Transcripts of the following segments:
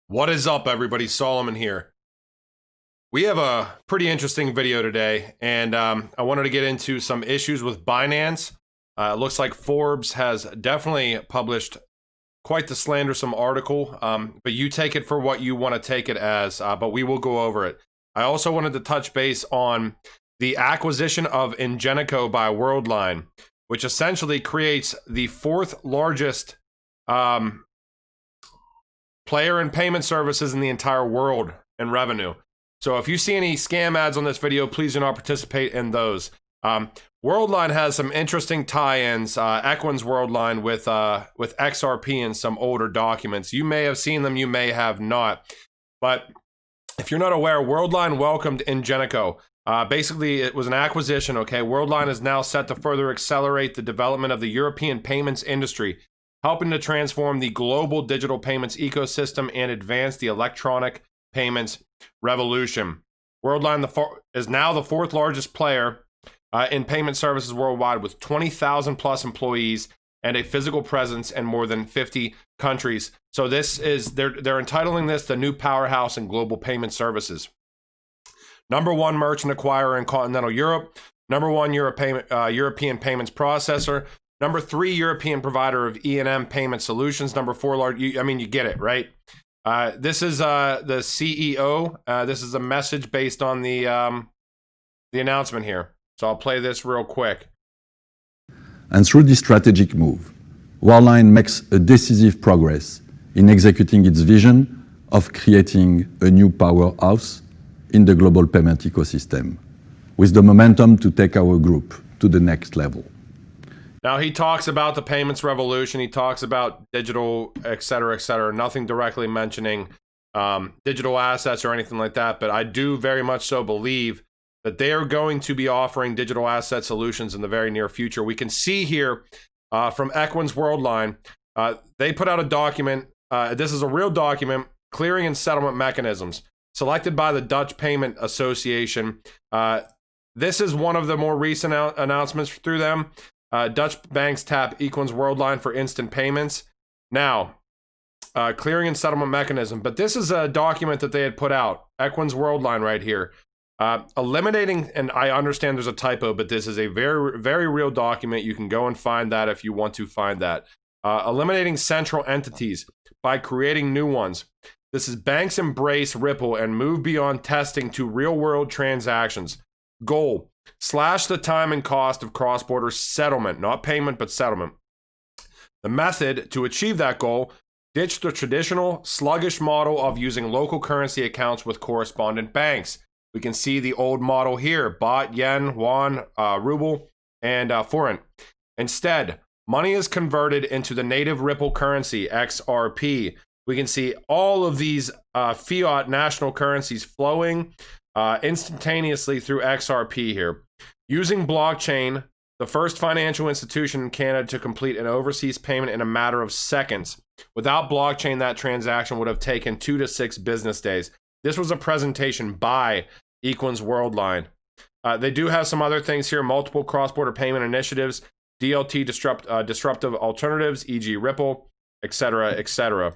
What is up, everybody? Solomon here. We have a pretty interesting video today, and I wanted to get into some issues with Binance. It looks like Forbes has definitely published quite the slandersome article, but you take it for what you want to take it as, but we will go over it. I also wanted to touch base on the acquisition of Ingenico by Worldline, which essentially creates the fourth largest player in payment services in the entire world in revenue. So if you see any scam ads on this video, please do not participate in those. Worldline has some interesting tie-ins, Equin's Worldline with XRP and some older documents. You may have seen them, you may have not. But if you're not aware, Worldline welcomed Ingenico. Basically, it was an acquisition, okay? Worldline is now set to further accelerate the development of the European payments industry, helping to transform the global digital payments ecosystem and advance the electronic payments revolution. Worldline is now the fourth largest player in payment services worldwide, with 20,000 plus employees and a physical presence in more than 50 countries. So this is, they're entitling this the new powerhouse in global payment services. Number one merchant acquirer in continental Europe, number one European payments processor, number 3 European provider of E&M payment solutions, number 4 large, you get it, right? This is the CEO. This is a message based on the announcement here. So I'll play this real quick. And through this strategic move, Worldline makes a decisive progress in executing its vision of creating a new powerhouse in the global payment ecosystem, with the momentum to take our group to the next level. Now, he talks about the payments revolution. He talks about digital, et cetera, nothing directly mentioning digital assets or anything like that. But I do very much so believe that they are going to be offering digital asset solutions in the very near future. We can see here from Equin's Worldline, they put out a document. This is a real document, clearing and settlement mechanisms, selected by the Dutch Payment Association. This is one of the more recent announcements through them. Dutch banks tap Equin's Worldline for instant payments. Now, clearing and settlement mechanism. But this is a document that they had put out. Equin's Worldline right here. Eliminating, and I understand there's a typo, but this is a very, very real document. You can go and find that if you want to find that. Eliminating central entities by creating new ones. This is banks embrace Ripple and move beyond testing to real-world transactions. Goal: slash the time and cost of cross-border settlement, not payment, but settlement. The method to achieve that goal: ditch the traditional sluggish model of using local currency accounts with correspondent banks. We can see the old model here: baht, yen, won, ruble, and forint. Instead, money is converted into the native Ripple currency, XRP. We can see all of these fiat national currencies flowing instantaneously through XRP here. Using blockchain, the first financial institution in Canada to complete an overseas payment in a matter of seconds. Without blockchain, that transaction would have taken 2 to 6 business days. This was a presentation by Equin's Worldline. They do have some other things here: multiple cross-border payment initiatives, DLT disruptive alternatives, e.g. Ripple, etc., etc.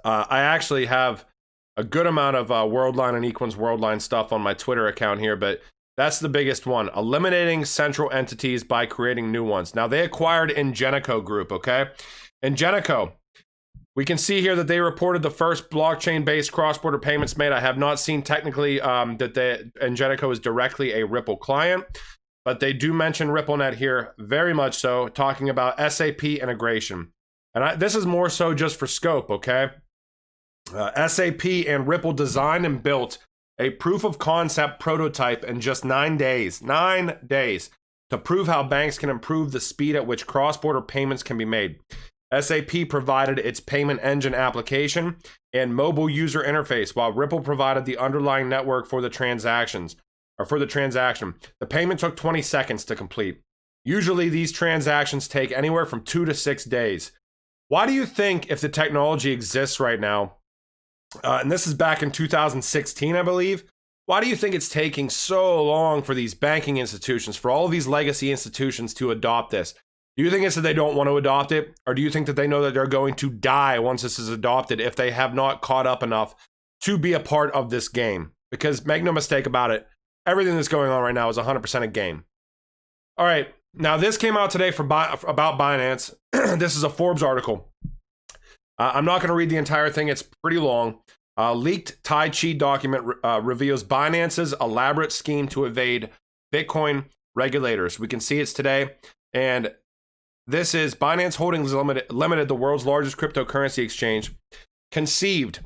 I actually have a good amount of Worldline and Equin's Worldline stuff on my Twitter account here, but that's the biggest one. Eliminating central entities by creating new ones. Now, they acquired Ingenico Group, okay? Ingenico, we can see here that they reported the first blockchain-based cross-border payments made. I have not seen technically that Ingenico is directly a Ripple client, but they do mention Ripple Net here, very much so, talking about SAP integration. And this is more so just for scope, okay? SAP and Ripple designed and built a proof of concept prototype in just 9 days. 9 days to prove how banks can improve the speed at which cross-border payments can be made. SAP provided its payment engine application and mobile user interface, while Ripple provided the underlying network for the transaction. The payment took 20 seconds to complete. Usually these transactions take anywhere from 2 to 6 days. Why do you think, if the technology exists right now, And this is back in 2016, I believe. Why do you think it's taking so long for these banking institutions, for all of these legacy institutions to adopt this? Do you think it's that they don't want to adopt it? Or do you think that they know that they're going to die once this is adopted if they have not caught up enough to be a part of this game? Because make no mistake about it, everything that's going on right now is 100% a game. All right, now this came out today about Binance. This is a Forbes article. I'm not going to read the entire thing. It's pretty long. Leaked Tai Chi document reveals Binance's elaborate scheme to evade Bitcoin regulators. We can see it's today. And this is Binance Holdings Limited, the world's largest cryptocurrency exchange, conceived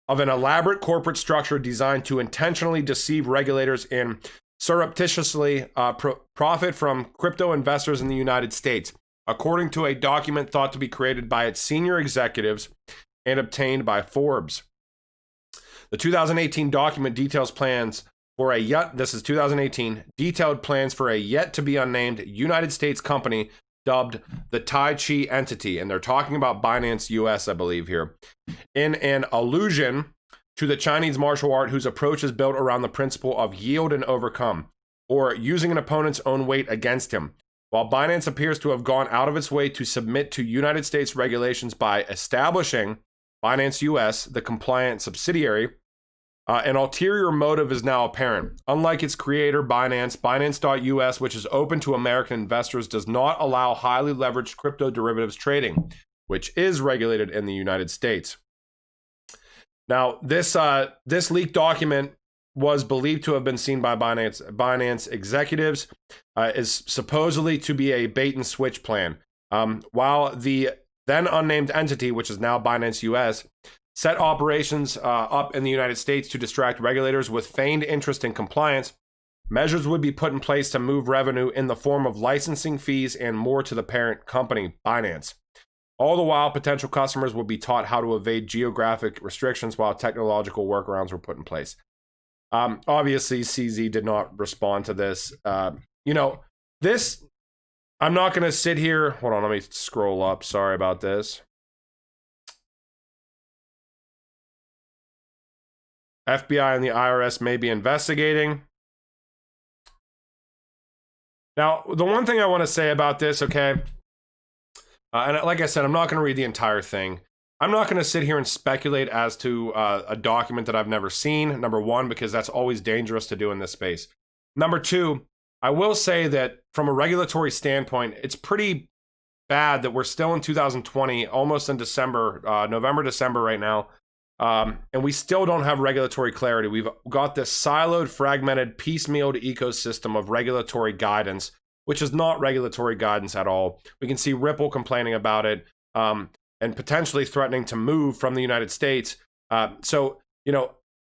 of an elaborate corporate structure designed to intentionally deceive regulators and surreptitiously profit from crypto investors in the United States, according to a document thought to be created by its senior executives and obtained by Forbes. The 2018 document details plans for this is 2018, detailed plans for a yet to be unnamed United States company dubbed the Tai Chi entity. And they're talking about Binance US, I believe here, in an allusion to the Chinese martial art whose approach is built around the principle of yield and overcome, or using an opponent's own weight against him. While Binance appears to have gone out of its way to submit to United States regulations by establishing Binance US, the compliant subsidiary, an ulterior motive is now apparent. Unlike its creator, Binance.us, which is open to American investors, does not allow highly leveraged crypto derivatives trading, which is regulated in the United States. Now, this leaked document was believed to have been seen by Binance executives, is supposedly to be a bait and switch plan. While the then unnamed entity, which is now Binance US, set operations up in the United States to distract regulators with feigned interest in compliance, measures would be put in place to move revenue in the form of licensing fees and more to the parent company, Binance. All the while, potential customers would be taught how to evade geographic restrictions while technological workarounds were put in place. Obviously, CZ did not respond to this. This, I'm not going to sit here. Hold on, let me scroll up. Sorry about this. FBI and the IRS may be investigating. Now, the one thing I want to say about this, okay, and like I said, I'm not going to read the entire thing. I'm not going to sit here and speculate as to a document that I've never seen, number one, because that's always dangerous to do in this space. Number two, I will say that from a regulatory standpoint, it's pretty bad that we're still in 2020, almost in December, November, December right now, and we still don't have regulatory clarity. We've got this siloed, fragmented, piecemealed ecosystem of regulatory guidance, which is not regulatory guidance at all. We can see Ripple complaining about it and potentially threatening to move from the United States. So,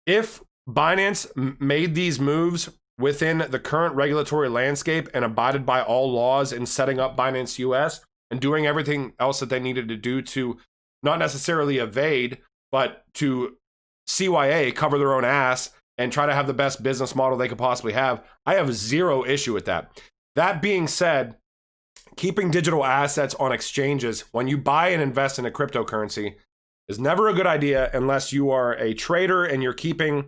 if Binance made these moves within the current regulatory landscape and abided by all laws in setting up Binance US and doing everything else that they needed to do to not necessarily evade, but to CYA, cover their own ass, and try to have the best business model they could possibly have, I have zero issue with that. That being said, keeping digital assets on exchanges when you buy and invest in a cryptocurrency is never a good idea unless you are a trader and you're keeping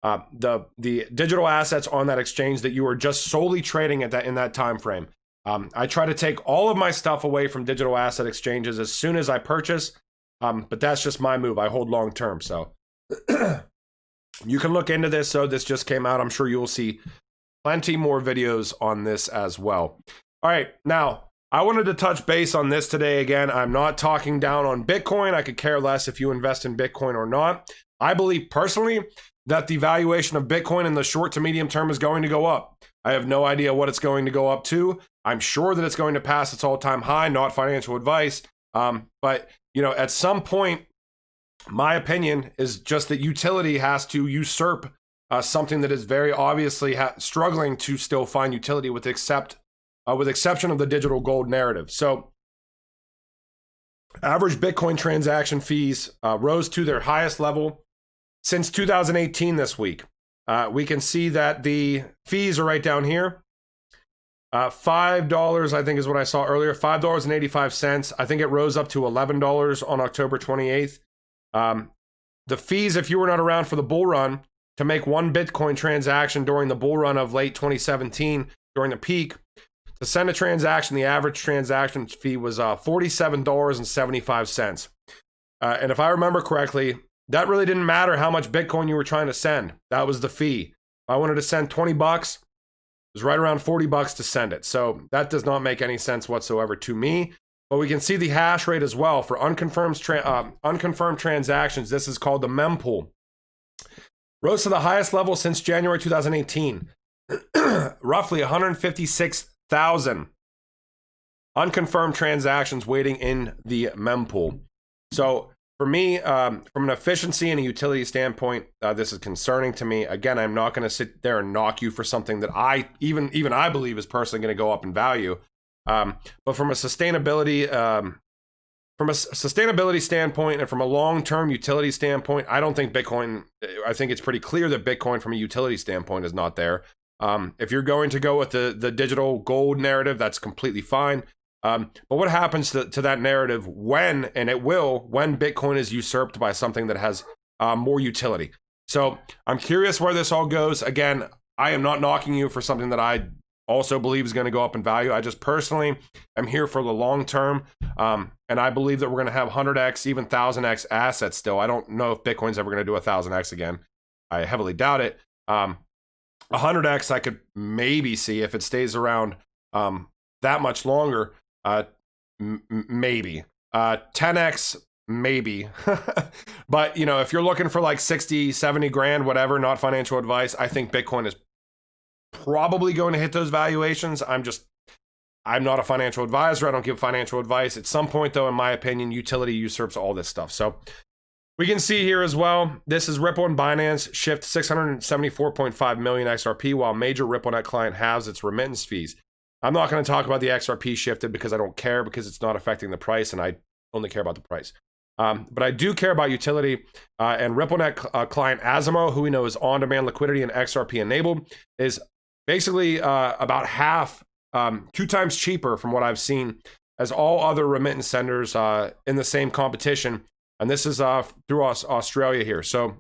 the digital assets on that exchange that you are just solely trading at in that time frame. I try to take all of my stuff away from digital asset exchanges as soon as I purchase, but that's just my move. I hold long term, so you can look into this. So this just came out. I'm sure you will see plenty more videos on this as well. All right, now I wanted to touch base on this today again. I'm not talking down on Bitcoin. I could care less if you invest in Bitcoin or not. I believe personally that the valuation of Bitcoin in the short to medium term is going to go up. I have no idea what it's going to go up to. I'm sure that it's going to pass its all-time high, not financial advice. But, at some point, my opinion is just that utility has to usurp something that is very obviously struggling to still find utility with exception of the digital gold narrative. So average Bitcoin transaction fees rose to their highest level since 2018 this week. We can see that the fees are right down here. $5, I think, is what I saw earlier. $5.85. I think it rose up to $11 on October 28th. the fees, if you were not around for the bull run, to make one Bitcoin transaction during the bull run of late 2017, during the peak, to send a transaction, the average transaction fee was $47.75. And if I remember correctly, that really didn't matter how much Bitcoin you were trying to send. That was the fee. If I wanted to send $20, it was right around $40 to send it. So that does not make any sense whatsoever to me. But we can see the hash rate as well for unconfirmed transactions. This is called the mempool. Rose to the highest level since January 2018. Roughly 156,000 unconfirmed transactions waiting in the mempool. So for me, from an efficiency and a utility standpoint, this is concerning to me. Again, I'm not going to sit there and knock you for something that I believe is personally going to go up in value. But from a sustainability standpoint and from a long-term utility standpoint, I don't think Bitcoin. I think it's pretty clear that Bitcoin, from a utility standpoint, is not there. If you're going to go with the digital gold narrative, that's completely fine. But what happens to that narrative when Bitcoin is usurped by something that has more utility? So I'm curious where this all goes. Again, I am not knocking you for something that I also believe is going to go up in value. I just personally am here for the long term. And I believe that we're going to have 100x, even 1000x assets still. I don't know if Bitcoin's ever going to do 1000x again. I heavily doubt it. 100x I could maybe see if it stays around that much longer. Maybe 10x maybe. But if you're looking for like 60, 70 grand, whatever, not financial advice, I think Bitcoin is probably going to hit those valuations. I'm not a financial advisor. I don't give financial advice. At some point though, in my opinion, utility usurps all this stuff. So we can see here as well, this is Ripple and Binance shift 674.5 million XRP, while major Ripple Net client halves its remittance fees. I'm not going to talk about the XRP shifted because I don't care, because it's not affecting the price, and I only care about the price. But I do care about utility, and Ripple Net client Asimo, who we know is on-demand liquidity and XRP enabled, is basically about half, 2 times cheaper from what I've seen as all other remittance senders in the same competition. And this is through Australia here. So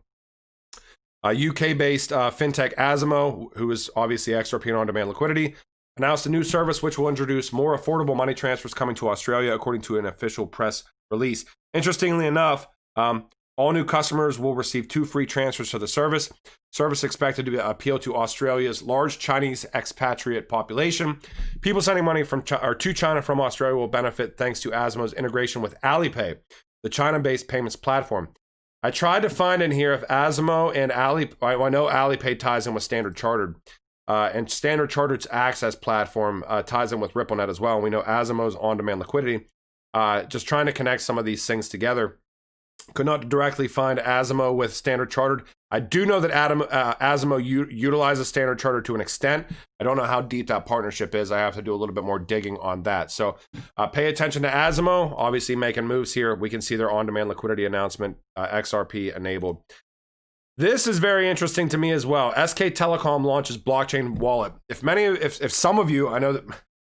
UK-based fintech Asimo, who is obviously XRP and on-demand liquidity, announced a new service which will introduce more affordable money transfers coming to Australia, according to an official press release. Interestingly enough, all new customers will receive 2 free transfers to the service. Service expected to appeal to Australia's large Chinese expatriate population. People sending money to China from Australia will benefit thanks to Asimo's integration with Alipay, the China-based payments platform. I tried to find in here if Asimo and I know Alipay ties in with Standard Chartered. And Standard Chartered's access platform ties in with RippleNet as well. And we know Asimo's on-demand liquidity. Just trying to connect some of these things together. Could not directly find Asimo with Standard Chartered. I do know that Asimo utilizes Standard Chartered to an extent. I don't know how deep that partnership is. I have to do a little bit more digging on that. So pay attention to Asimo, obviously making moves here. We can see their on-demand liquidity announcement, XRP enabled. This is very interesting to me as well. SK Telecom launches blockchain wallet. If some of you, I know that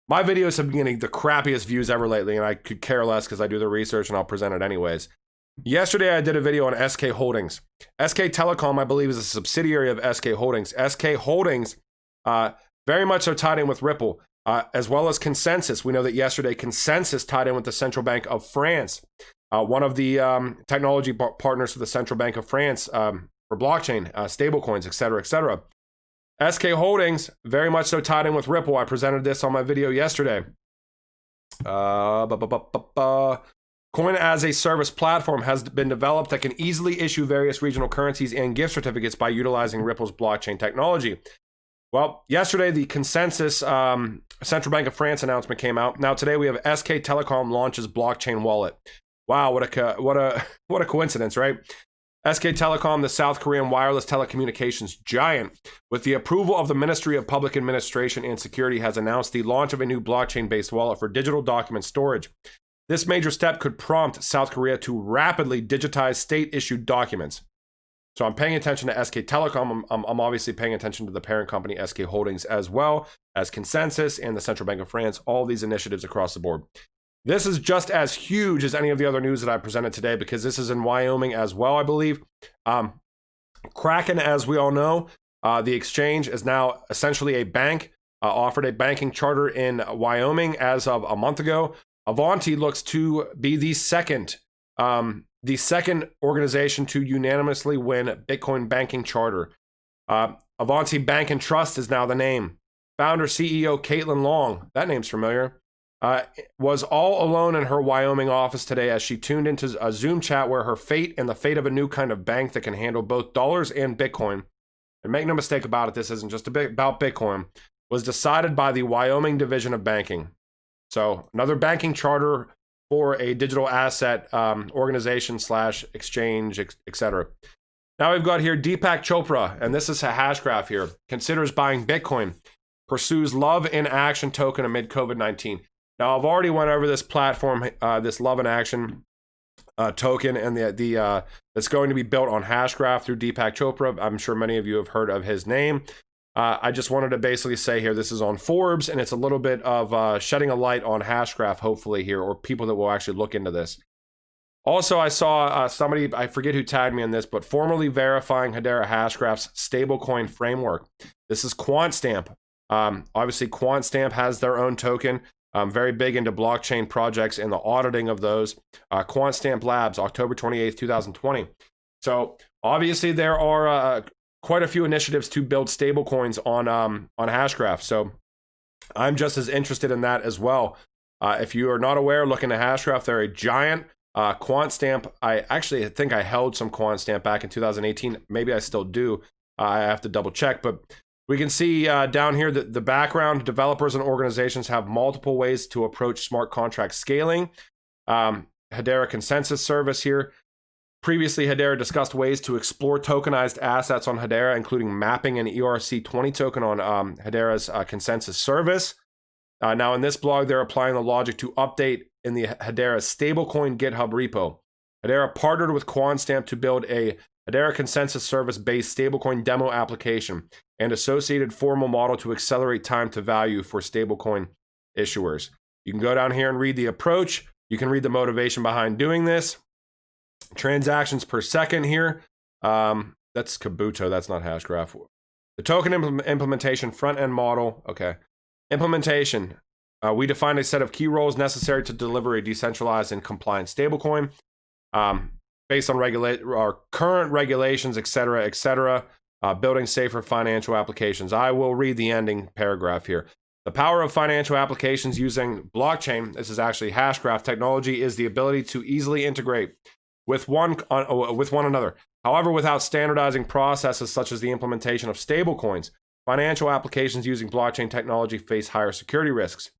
my videos have been getting the crappiest views ever lately, and I could care less because I do the research and I'll present it anyways. Yesterday, I did a video on SK Holdings. SK Telecom, I believe, is a subsidiary of SK Holdings. SK Holdings very much are tied in with Ripple, as well as Consensus. We know that yesterday, Consensus tied in with the Central Bank of France, one of the technology partners for the Central Bank of France for blockchain, stablecoins, et cetera, et cetera. SK Holdings, very much so tied in with Ripple. I presented this on my video yesterday. Coin as a service platform has been developed that can easily issue various regional currencies and gift certificates by utilizing Ripple's blockchain technology. Well, yesterday the Consensus Central Bank of France announcement came out. Now today we have SK Telecom launches blockchain wallet. Wow, what a coincidence, right? SK Telecom, the South Korean wireless telecommunications giant, with the approval of the Ministry of Public Administration and Security, has announced the launch of a new blockchain-based wallet for digital document storage. This major step could prompt South Korea to rapidly digitize state-issued documents. So I'm paying attention to SK Telecom. I'm obviously paying attention to the parent company SK Holdings, as well as Consensus and the Central Bank of France, all these initiatives across the board. This is just as huge as any of the other news that I presented today because this is in Wyoming as well, I believe. Kraken, as we all know, the exchange is now essentially a bank, offered a banking charter in Wyoming as of a month ago. Avanti looks to be the second organization to unanimously win Bitcoin banking charter. Avanti Bank and Trust is now the name. Founder CEO Caitlin Long, that name's familiar, was all alone in her Wyoming office today as she tuned into a Zoom chat where her fate and the fate of a new kind of bank that can handle both dollars and Bitcoin, and make no mistake about it, this isn't just about Bitcoin, was decided by the Wyoming Division of Banking. So another banking charter for a digital asset organization / exchange, etc. Now we've got here Deepak Chopra, and this is a Hashgraph here, considers buying Bitcoin, pursues Love in Action token amid COVID-19. Now I've already went over this platform, this Love in Action token, and the that's going to be built on Hashgraph through Deepak Chopra. I'm sure many of you have heard of his name. I just wanted to basically say here, this is on Forbes, and it's a little bit of shedding a light on Hashgraph, hopefully here, or people that will actually look into this. Also, I saw somebody, I forget who tagged me on this, but formally verifying Hedera Hashgraph's stablecoin framework. This is QuantStamp. Obviously, QuantStamp has their own token. Very big into blockchain projects and the auditing of those. QuantStamp Labs, October 28th, 2020. So obviously there are quite a few initiatives to build stablecoins on Hashgraph. So I'm just as interested in that as well. If you are not aware, look into Hashgraph. They're a giant. QuantStamp, I actually think I held some QuantStamp back in 2018. Maybe I still do. I have to double check, but we can see down here that the background developers and organizations have multiple ways to approach smart contract scaling. Hedera Consensus Service here. Previously, Hedera discussed ways to explore tokenized assets on Hedera, including mapping an ERC20 token on Hedera's Consensus Service. Now, in this blog, they're applying the logic to update in the Hedera stablecoin GitHub repo. Hedera partnered with QuantStamp to build a Hedera Consensus Service-based stablecoin demo application and associated formal model to accelerate time to value for stablecoin issuers. You can go down here and read the approach. You can read the motivation behind doing this. Transactions per second here. That's Kabuto. That's not Hashgraph. The token implementation front-end model. Okay. Implementation. We defined a set of key roles necessary to deliver a decentralized and compliant stablecoin based on our current regulations, etc., building safer financial applications. I will read the ending paragraph here. The power of financial applications using blockchain, this is actually Hashgraph technology, is the ability to easily integrate with one another. However, without standardizing processes such as the implementation of stablecoins, financial applications using blockchain technology face higher security risks.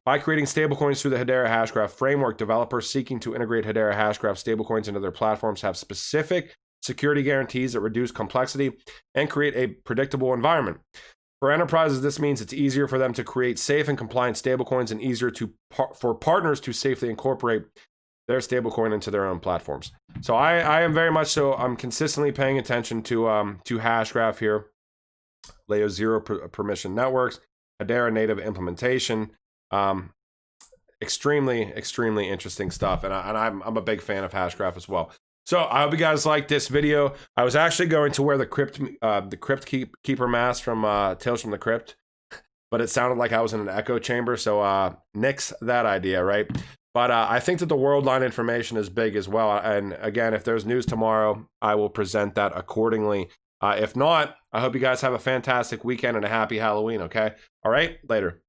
By creating stablecoins through the Hedera Hashgraph framework, developers seeking to integrate Hedera Hashgraph stablecoins into their platforms have specific security guarantees that reduce complexity and create a predictable environment. For enterprises, this means it's easier for them to create safe and compliant stablecoins and easier for partners to safely incorporate their stablecoin into their own platforms. So I am very much so, I'm consistently paying attention to Hashgraph here. Layer 0 permission networks, Hedera native implementation. Extremely interesting stuff, and I'm a big fan of Hashgraph as well. So I hope you guys like this video. I was actually going to wear the Crypt Keeper mask from Tales from the Crypt, but it sounded like I was in an echo chamber, so nix that idea, right? But I think that the Worldline information is big as well, and again, if there's news tomorrow, I will present that accordingly. If not, I hope you guys have a fantastic weekend and a happy Halloween, okay? All right, later.